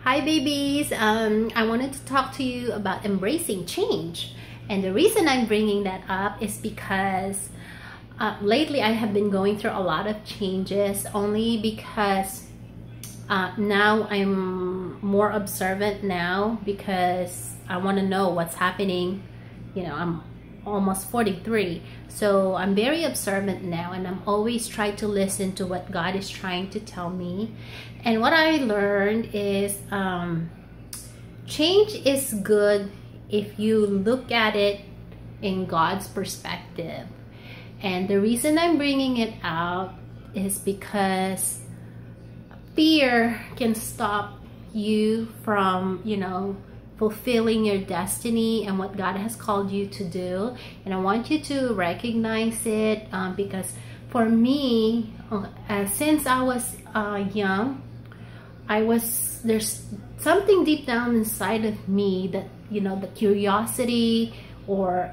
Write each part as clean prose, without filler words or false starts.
Hi babies, I wanted to talk to you about embracing change, and the reason I'm bringing that up is because lately I have been going through a lot of changes only because now I'm more observant now because I want to know what's happening. I'm almost 43, so I'm very observant now, and I'm always trying to listen to what God is trying to tell me. And what I learned is change is good if you look at it in God's perspective. And the reason I'm bringing it out is because fear can stop you from fulfilling your destiny and what God has called you to do. And I want you to recognize it because for me, since I was young, there's something deep down inside of me that the curiosity or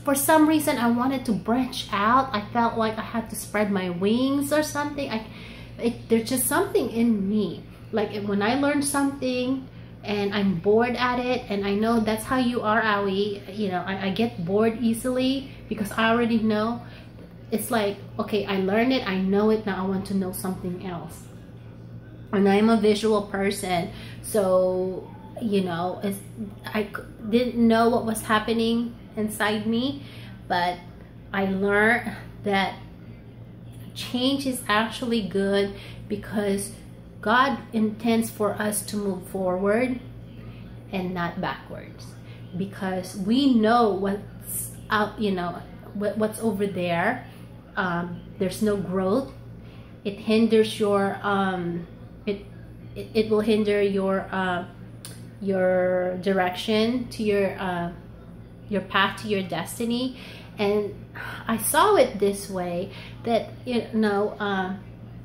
for some reason I wanted to branch out. I felt like I had to spread my wings or something. There's just something in me. Like when I learn something and I'm bored at it, and I know that's how you are, Awi. I get bored easily because I already know. It's like, okay, I learned it, I know it, now I want to know something else. And I'm a visual person, so I didn't know what was happening inside me, but I learned that change is actually good because God intends for us to move forward and not backwards, because we know what's out, what's over there. There's no growth. It hinders your it will hinder your direction to your path to your destiny. And I saw it this way, that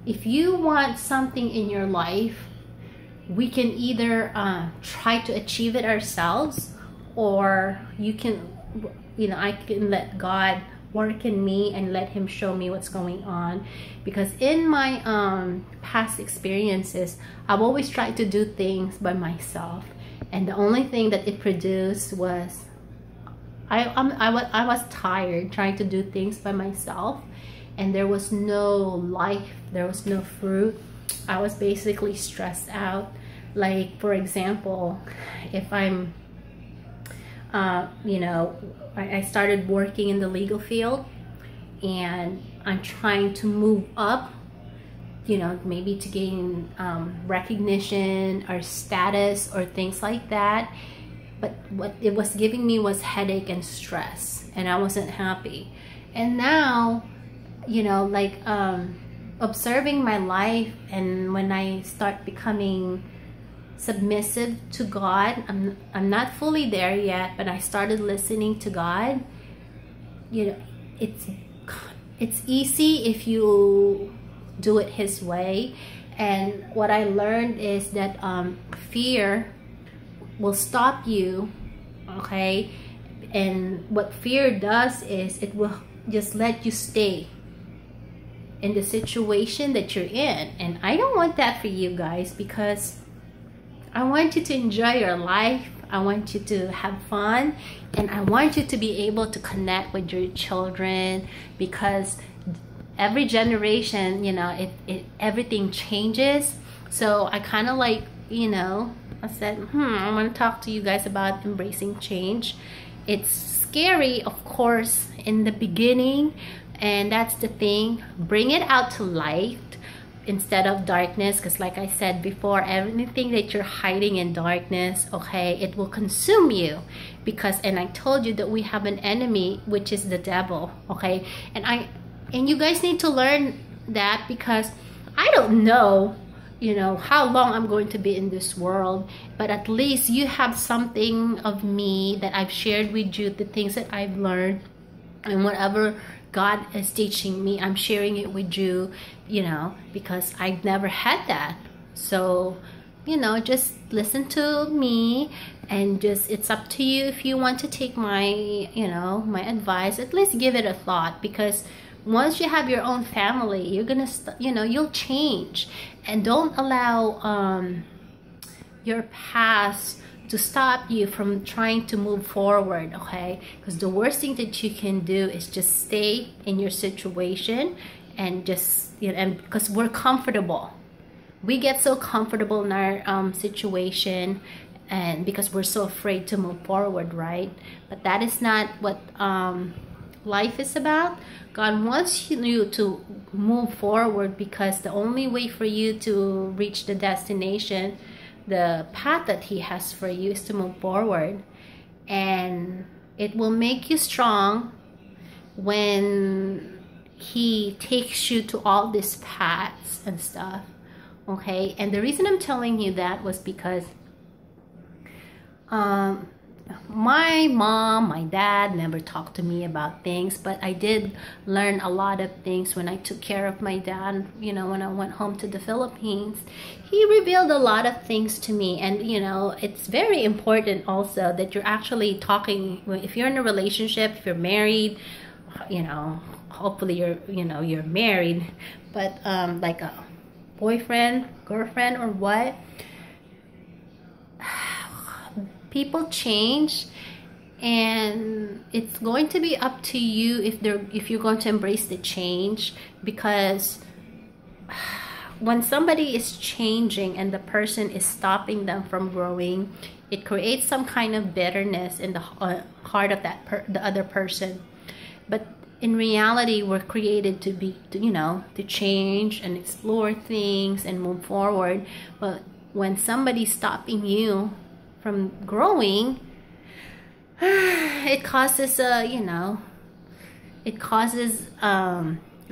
if you want something in your life, we can either try to achieve it ourselves, or I can let God work in me and let Him show me what's going on. Because in my past experiences, I've always tried to do things by myself, and the only thing that it produced was I was tired trying to do things by myself, and there was no life, there was no fruit. I was basically stressed out. Like, for example, if I'm I started working in the legal field, and I'm trying to move up, maybe to gain recognition or status or things like that. But what it was giving me was headache and stress, and I wasn't happy. And now, observing my life, and when I start becoming submissive to God, I'm not fully there yet, but I started listening to God. It's easy if you do it His way. And what I learned is that fear will stop you, okay? And what fear does is it will just let you stay in the situation that you're in. And I don't want that for you guys, because I want you to enjoy your life. I want you to have fun, and I want you to be able to connect with your children, because every generation, everything changes. So I kind of I said, I want to talk to you guys about embracing change. It's scary, of course, in the beginning, and that's the thing. Bring it out to light instead of darkness, because like I said before, everything that you're hiding in darkness, okay, it will consume you. And I told you that we have an enemy, which is the devil, okay? And you guys need to learn that, because I don't know how long I'm going to be in this world, but at least you have something of me that I've shared with you, the things that I've learned, and whatever God is teaching me, I'm sharing it with you, because I've never had that. So, just listen to me, and it's up to you if you want to take my, my advice. At least give it a thought, because once you have your own family, you're gonna you'll change. And don't allow your past to stop you from trying to move forward, okay? Because the worst thing that you can do is just stay in your situation and just, and because we're comfortable, we get so comfortable in our situation, and because we're so afraid to move forward, right? But that is not what life is about. God wants you to move forward, because the only way for you to reach the destination, the path that He has for you, is to move forward. And it will make you strong when He takes you to all these paths and stuff, okay? And the reason I'm telling you that was because my mom, my dad never talked to me about things, but I did learn a lot of things when I took care of my dad. When I went home to the Philippines, he revealed a lot of things to me. And it's very important also that you're actually talking. If you're in a relationship, if you're married, hopefully you're married, but like a boyfriend, girlfriend, or what, people change, and it's going to be up to you if you're going to embrace the change. Because when somebody is changing and the person is stopping them from growing, it creates some kind of bitterness in the heart of the other person. But in reality, we're created to change and explore things and move forward. But when somebody's stopping you from growing, it causes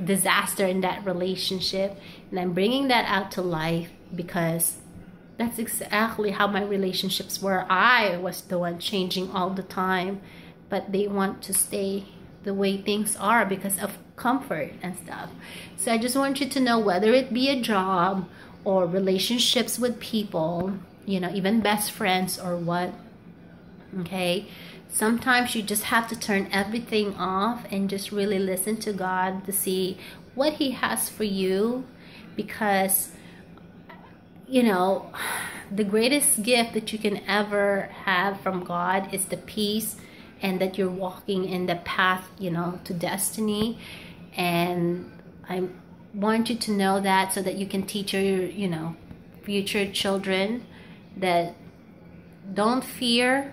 disaster in that relationship. And I'm bringing that out to life because that's exactly how my relationships were. I was the one changing all the time, but they want to stay the way things are because of comfort and stuff. So I just want you to know, whether it be a job or relationships with people, even best friends or what, okay? Sometimes you just have to turn everything off and just really listen to God to see what He has for you. Because the greatest gift that you can ever have from God is the peace, and that you're walking in the path to destiny. And I want you to know that, so that you can teach your future children that don't fear.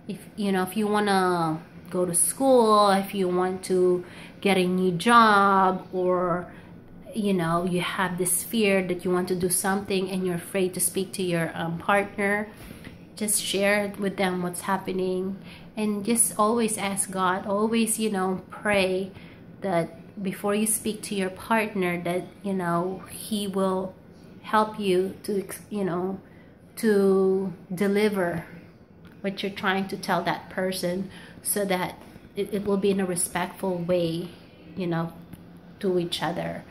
If you want to go to school, if you want to get a new job, or you have this fear that you want to do something and you're afraid to speak to your partner, just share with them what's happening. And just always ask God, always pray that before you speak to your partner, that He will help you to deliver what you're trying to tell that person, so that it will be in a respectful way to each other.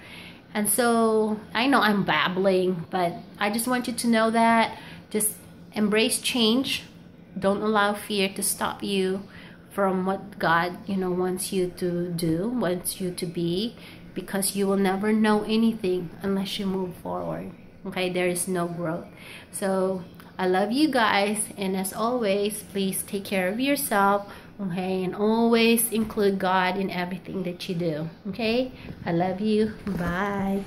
And so I know I'm babbling, but I just want you to know that just embrace change. Don't allow fear to stop you from what God wants you to do, wants you to be, because you will never know anything unless you move forward. Okay, there is no growth. So I love you guys, and as always, please take care of yourself, okay, and always include God in everything that you do. Okay, I love you. Bye.